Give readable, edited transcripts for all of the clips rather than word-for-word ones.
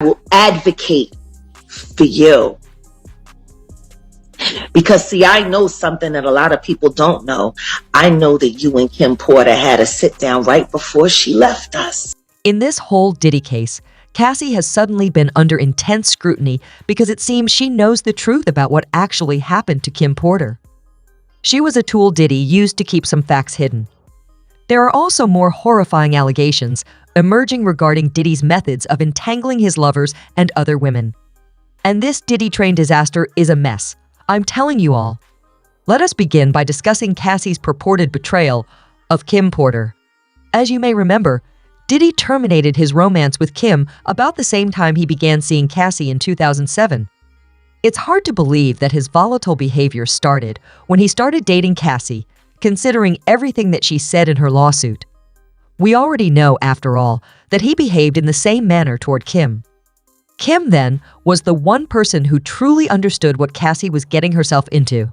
will advocate for you. Because see, I know something that a lot of people don't know. I know that you and Kim Porter had a sit down right before she left us. In this whole Diddy case, Cassie has suddenly been under intense scrutiny because it seems she knows the truth about what actually happened to Kim Porter. She was a tool Diddy used to keep some facts hidden. There are also more horrifying allegations emerging regarding Diddy's methods of entangling his lovers and other women. And this Diddy train disaster is a mess. I'm telling you all. Let us begin by discussing Cassie's purported betrayal of Kim Porter. As you may remember, Diddy terminated his romance with Kim about the same time he began seeing Cassie in 2007. It's hard to believe that his volatile behavior started when he started dating Cassie, considering everything that she said in her lawsuit. We already know, after all, that he behaved in the same manner toward Kim. Kim, then, was the one person who truly understood what Cassie was getting herself into.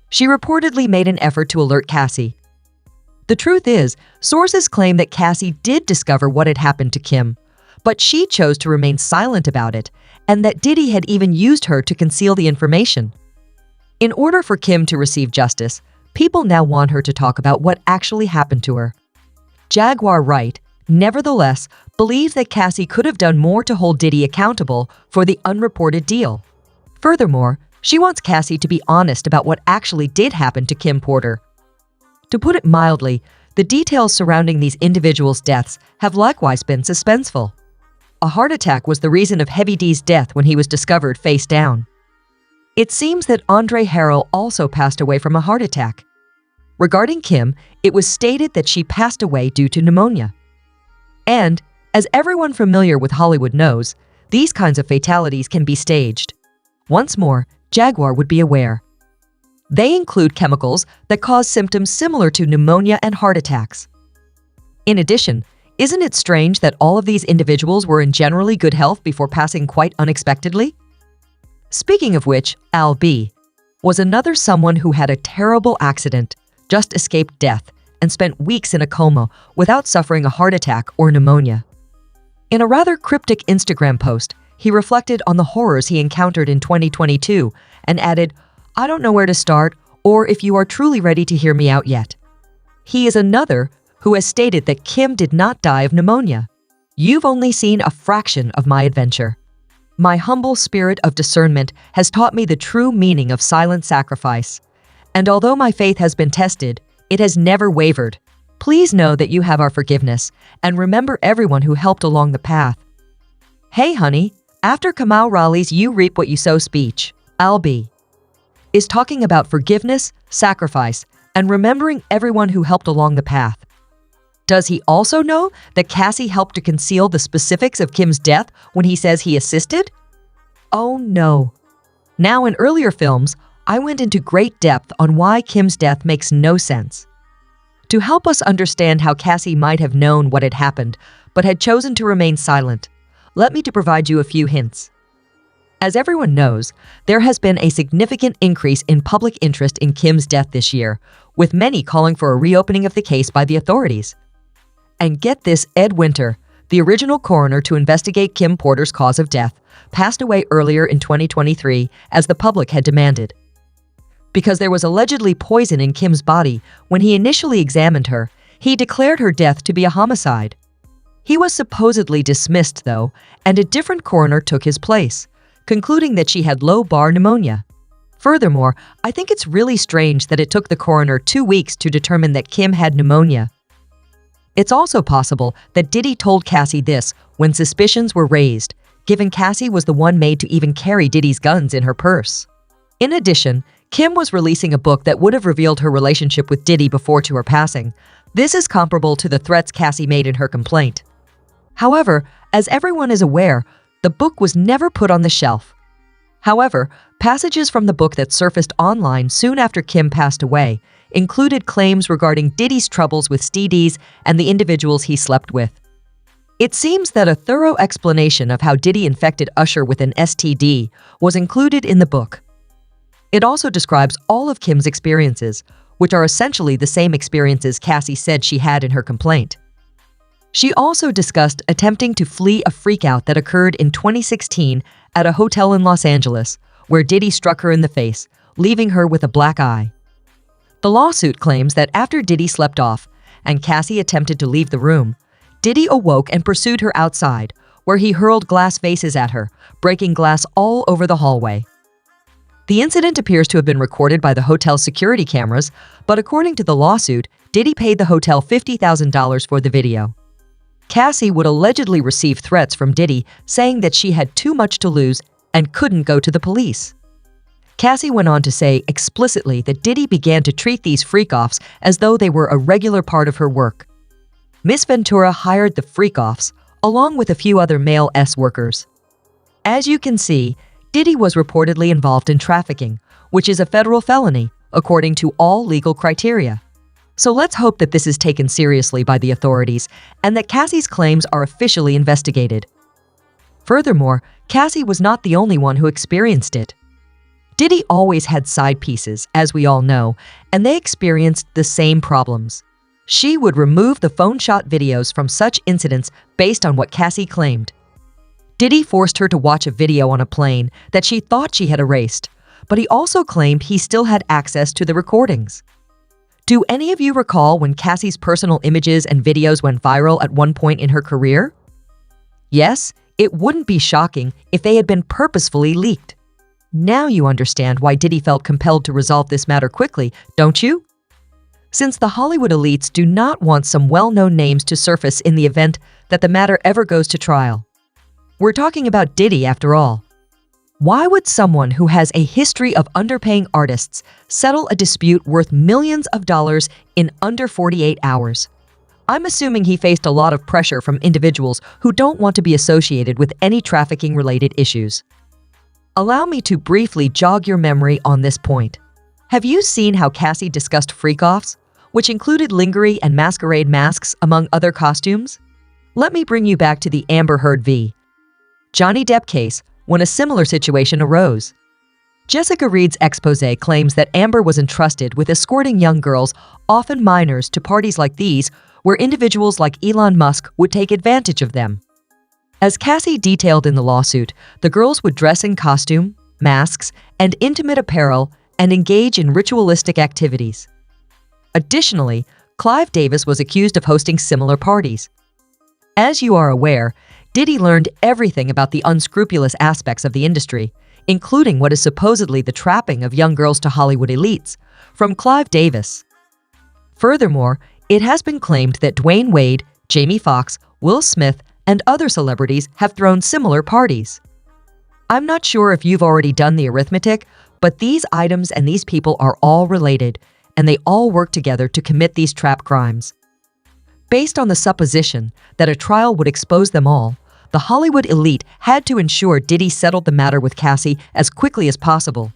She reportedly made an effort to alert Cassie. The truth is, sources claim that Cassie did discover what had happened to Kim, but she chose to remain silent about it, and that Diddy had even used her to conceal the information. In order for Kim to receive justice, people now want her to talk about what actually happened to her. Jaguar Wright, nevertheless, believes that Cassie could have done more to hold Diddy accountable for the unreported deal. Furthermore, she wants Cassie to be honest about what actually did happen to Kim Porter. To put it mildly, the details surrounding these individuals' deaths have likewise been suspenseful. A heart attack was the reason of Heavy D's death when he was discovered face down. It seems that Andre Harrell also passed away from a heart attack. Regarding Kim, it was stated that she passed away due to pneumonia. And, as everyone familiar with Hollywood knows, these kinds of fatalities can be staged. Once more, Jaguar would be aware. They include chemicals that cause symptoms similar to pneumonia and heart attacks. In addition, isn't it strange that all of these individuals were in generally good health before passing quite unexpectedly? Speaking of which, Al B. was another someone who had a terrible accident, just escaped death, and spent weeks in a coma without suffering a heart attack or pneumonia. In a rather cryptic Instagram post, he reflected on the horrors he encountered in 2022 and added, "I don't know where to start or if you are truly ready to hear me out yet." He is another who has stated that Kim did not die of pneumonia. "You've only seen a fraction of my adventure. My humble spirit of discernment has taught me the true meaning of silent sacrifice. And although my faith has been tested, it has never wavered. Please know that you have our forgiveness, and remember everyone who helped along the path." Hey honey, after Kamal Raleigh's "You reap what you sow" speech, Al B. is talking about forgiveness, sacrifice, and remembering everyone who helped along the path. Does he also know that Cassie helped to conceal the specifics of Kim's death when he says he assisted? Oh no. Now, in earlier films, I went into great depth on why Kim's death makes no sense. To help us understand how Cassie might have known what had happened, but had chosen to remain silent, let me to provide you a few hints. As everyone knows, there has been a significant increase in public interest in Kim's death this year, with many calling for a reopening of the case by the authorities. And get this, Ed Winter, the original coroner to investigate Kim Porter's cause of death, passed away earlier in 2023 as the public had demanded. Because there was allegedly poison in Kim's body when he initially examined her, he declared her death to be a homicide. He was supposedly dismissed, though, and a different coroner took his place, concluding that she had low-bar pneumonia. Furthermore, I think it's really strange that it took the coroner 2 weeks to determine that Kim had pneumonia. It's also possible that Diddy told Cassie this when suspicions were raised, given Cassie was the one made to even carry Diddy's guns in her purse. In addition, Kim was releasing a book that would have revealed her relationship with Diddy before to her passing. This is comparable to the threats Cassie made in her complaint. However, as everyone is aware, the book was never put on the shelf. However, passages from the book that surfaced online soon after Kim passed away included claims regarding Diddy's troubles with STDs and the individuals he slept with. It seems that a thorough explanation of how Diddy infected Usher with an STD was included in the book. It also describes all of Kim's experiences, which are essentially the same experiences Cassie said she had in her complaint. She also discussed attempting to flee a freakout that occurred in 2016 at a hotel in Los Angeles, where Diddy struck her in the face, leaving her with a black eye. The lawsuit claims that after Diddy slept off and Cassie attempted to leave the room, Diddy awoke and pursued her outside, where he hurled glass vases at her, breaking glass all over the hallway. The incident appears to have been recorded by the hotel's security cameras, but according to the lawsuit, Diddy paid the hotel $50,000 for the video. Cassie would allegedly receive threats from Diddy saying that she had too much to lose and couldn't go to the police. Cassie went on to say explicitly that Diddy began to treat these freak-offs as though they were a regular part of her work. Miss Ventura hired the freak-offs, along with a few other male S-workers. As you can see, Diddy was reportedly involved in trafficking, which is a federal felony, according to all legal criteria. So let's hope that this is taken seriously by the authorities and that Cassie's claims are officially investigated. Furthermore, Cassie was not the only one who experienced it. Diddy always had side pieces, as we all know, and they experienced the same problems. She would remove the phone shot videos from such incidents based on what Cassie claimed. Diddy forced her to watch a video on a plane that she thought she had erased, but he also claimed he still had access to the recordings. Do any of you recall when Cassie's personal images and videos went viral at one point in her career? Yes, it wouldn't be shocking if they had been purposefully leaked. Now you understand why Diddy felt compelled to resolve this matter quickly, don't you? Since the Hollywood elites do not want some well-known names to surface in the event that the matter ever goes to trial. We're talking about Diddy after all. Why would someone who has a history of underpaying artists settle a dispute worth millions of dollars in under 48 hours? I'm assuming he faced a lot of pressure from individuals who don't want to be associated with any trafficking-related issues. Allow me to briefly jog your memory on this point. Have you seen how Cassie discussed freak-offs, which included lingerie and masquerade masks among other costumes? Let me bring you back to the Amber Heard v. Johnny Depp case, when a similar situation arose. Jessica Reed's expose claims that Amber was entrusted with escorting young girls, often minors, to parties like these, where individuals like Elon Musk would take advantage of them. As Cassie detailed in the lawsuit, the girls would dress in costume, masks, and intimate apparel and engage in ritualistic activities. Additionally, Clive Davis was accused of hosting similar parties. As you are aware, Diddy learned everything about the unscrupulous aspects of the industry, including what is supposedly the trapping of young girls to Hollywood elites, from Clive Davis. Furthermore, it has been claimed that Dwayne Wade, Jamie Foxx, Will Smith, and other celebrities have thrown similar parties. I'm not sure if you've already done the arithmetic, but these items and these people are all related, and they all work together to commit these trap crimes. Based on the supposition that a trial would expose them all, the Hollywood elite had to ensure Diddy settled the matter with Cassie as quickly as possible.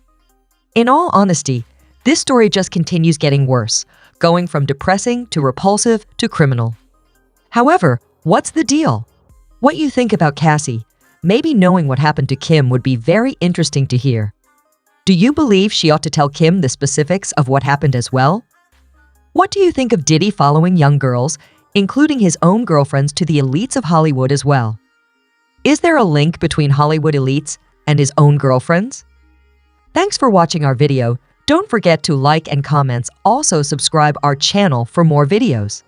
In all honesty, this story just continues getting worse, going from depressing to repulsive to criminal. However, what's the deal? What you think about Cassie? Maybe knowing what happened to Kim would be very interesting to hear. Do you believe she ought to tell Kim the specifics of what happened as well? What do you think of Diddy following young girls, including his own girlfriends, to the elites of Hollywood as well? Is there a link between Hollywood elites and his own girlfriends? Thanks for watching our video. Don't forget to like and comment. Also subscribe our channel for more videos.